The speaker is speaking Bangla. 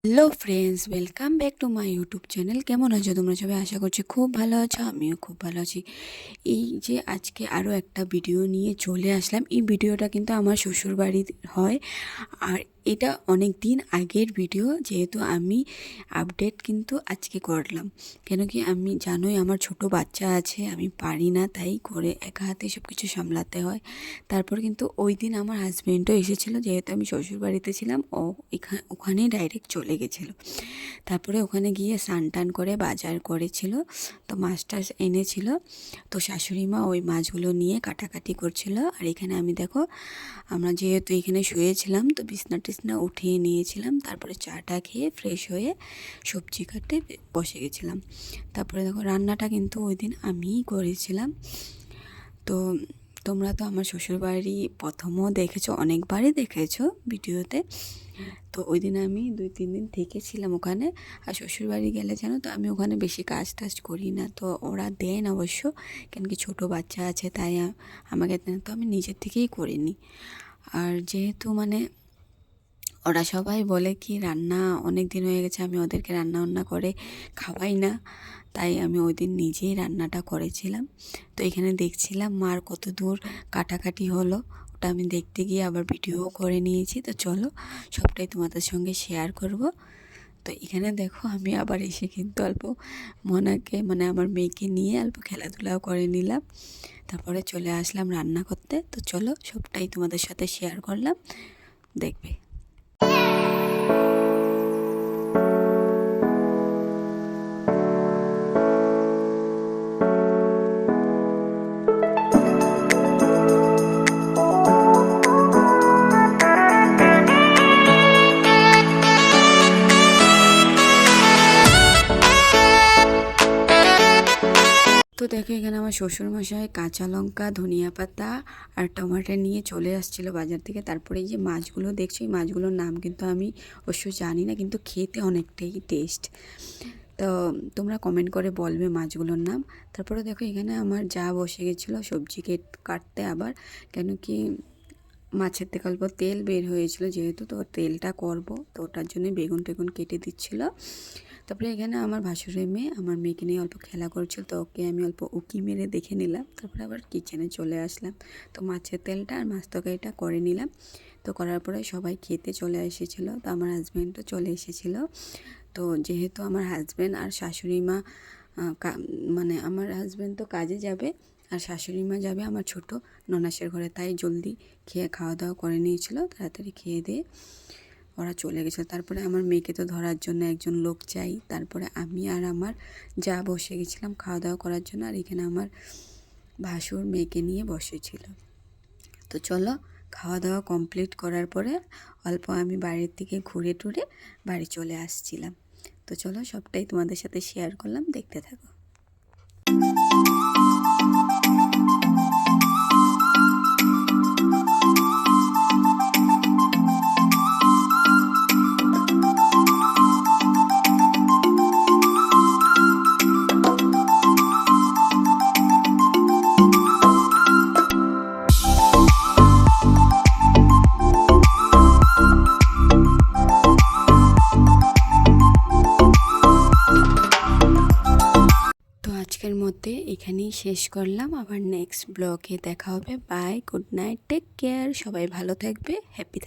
Hello friends, welcome back to my YouTube channel. কেমন আছো তোমরা সবাই? আশা করছি খুব ভালো আছো, আমিও খুব ভালো আছি। এই যে আজকে আরও একটা ভিডিও নিয়ে চলে আসলাম। এই ভিডিওটা কিন্তু আমার শ্বশুরবাড়ির হয়, আর এটা অনেক দিন আগের ভিডিও, যেহেতু আমি আপডেট কিন্তু আজকে করলাম। কেন কি আমি জানোই আমার ছোট বাচ্চা আছে, আমি পারি না, তাই করে একা হাতে সব কিছু সামলাতে হয়। তারপর কিন্তু ওই দিন আমার হাজব্যান্ডও এসেছিলো, যেহেতু আমি শ্বশুরবাড়িতে ছিলাম, ওখানেই ডাইরেক্ট চলে গেছিলো। তারপরে ওখানে গিয়ে স্নান টান করে বাজার করেছিল, তো মাছ টাছ এনেছিল। তো শাশুড়ি মা ওই মাছগুলো নিয়ে কাটাকাটি করছিল। আর এখানে আমি দেখো, আমরা যেহেতু এখানে শুয়েছিলাম, তো বিছনা টিছনা উঠিয়ে নিয়েছিলাম। তারপরে চাটা খেয়ে ফ্রেশ হয়ে সবজি কাটতে বসে গেছিলাম। তারপরে দেখো, রান্নাটা কিন্তু ওই দিন আমিই করেছিলাম। তো তোমরা তো আমার শ্বশুরবাড়ি প্রথমও দেখেছো, অনেকবারই দেখেছো ভিডিওতে। তো ওই দিন আমি 2-3 দিন থেকেছিলাম ওখানে। আর শ্বশুরবাড়ি গেলে জানো তো, আমি ওখানে বেশি কাজ টাজ করি না, তো ওরা দেন অবশ্য, কেন কি ছোটো বাচ্চা আছে, তাই আমাকে দেন, তো আমি নিজের থেকেই করিনি। আর যেহেতু ওরা সবাই বলে কি রান্না অনেক দিন হয়ে গেছে, আমি ওদেরকে রান্না বান্না করে খাওয়াই না, তাই আমি ওই দিন নিজেই রান্নাটা করেছিলাম। তো এখানে দেখছিলাম মার কত দূর কাটাকাটি হলো, ওটা আমি দেখতে গিয়ে আবার ভিডিও করে নিয়েছি। তো চলো সবটাই তোমাদের সঙ্গে শেয়ার করব। তো এখানে দেখো, আমি আবার এসে কিন্তু অল্প মনাকে আমার মেয়েকে নিয়ে অল্প খেলাধুলাও করে নিলাম। তারপরে চলে আসলাম রান্না করতে। তো চলো সবটাই তোমাদের সাথে শেয়ার করলাম, দেখবে। তো দেখো, এখানে আমার শ্বশুরমশাই কাঁচা লঙ্কা, ধনিয়া পাতা আর টমাটো নিয়ে চলে আসছিলো বাজার থেকে। তারপরে এই যে মাছগুলো দেখছো, এই মাছগুলোর নাম কিন্তু আমি অবশ্য জানি না, কিন্তু খেতে অনেকটাই টেস্ট। তো তোমরা কমেন্ট করে বলবে মাছগুলোর নাম। তারপরে দেখো, এখানে আমার যা বসে গেছিলো সবজি কাটতে আবার, কেন কি মাছের থেকে অল্প তেল বের হয়েছিল, যেহেতু তো তেলটা করব, তো ওটার জন্য বেগুন টেগুন কেটে দিচ্ছিল। তারপরে এখানে আমার ভাসুরের মেয়ে আমার মেয়েকে নিয়ে অল্প খেলা করছিল, তো ওকে আমি অল্প উকি মেরে দেখে নিলাম। তারপরে আবার কিচেনে চলে আসলাম, তো মাছের তেলটা আর মাছ তরকারিটা করে নিলাম। তো করার পরে সবাই খেতে চলে এসেছিলো, তো আমার হাজব্যান্ডও চলে এসেছিলো। তো যেহেতু আমার হাজব্যান্ড আর শাশুড়ি মা আমার হাজব্যান্ড তো কাজে যাবে, আর শাশুড়ি মা যাবে আমার ছোট ননাসের ঘরে, তাই জলদি খেয়ে খাওয়া দাওয়া করে নিয়েছিল। তাড়াতাড়ি খেয়ে দিয়ে ওরা চলে গেছিলো। তারপরে আমার মেয়েকে তো ধরার জন্য একজন লোক চাই। তারপরে আমি আর আমার যা বসে গেছিলাম খাওয়া দাওয়া করার জন্য, আর এখানে আমার ভাসুর মেয়েকে নিয়ে বসেছিল। তো চলো, খাওয়া দাওয়া কমপ্লিট করার পরে অল্প আমি বাইরের দিকে ঘুরে টুরে বাড়ি চলে আসছিলাম। তো চলো সবটাই তোমাদের সাথে শেয়ার করলাম, দেখতে থাকো। আজকের মধ্যে এখানেই শেষ করলাম, আবার নেক্সট ব্লগে দেখা হবে। Bye, good night, take care, সবাই ভালো থাকবে, হ্যাপি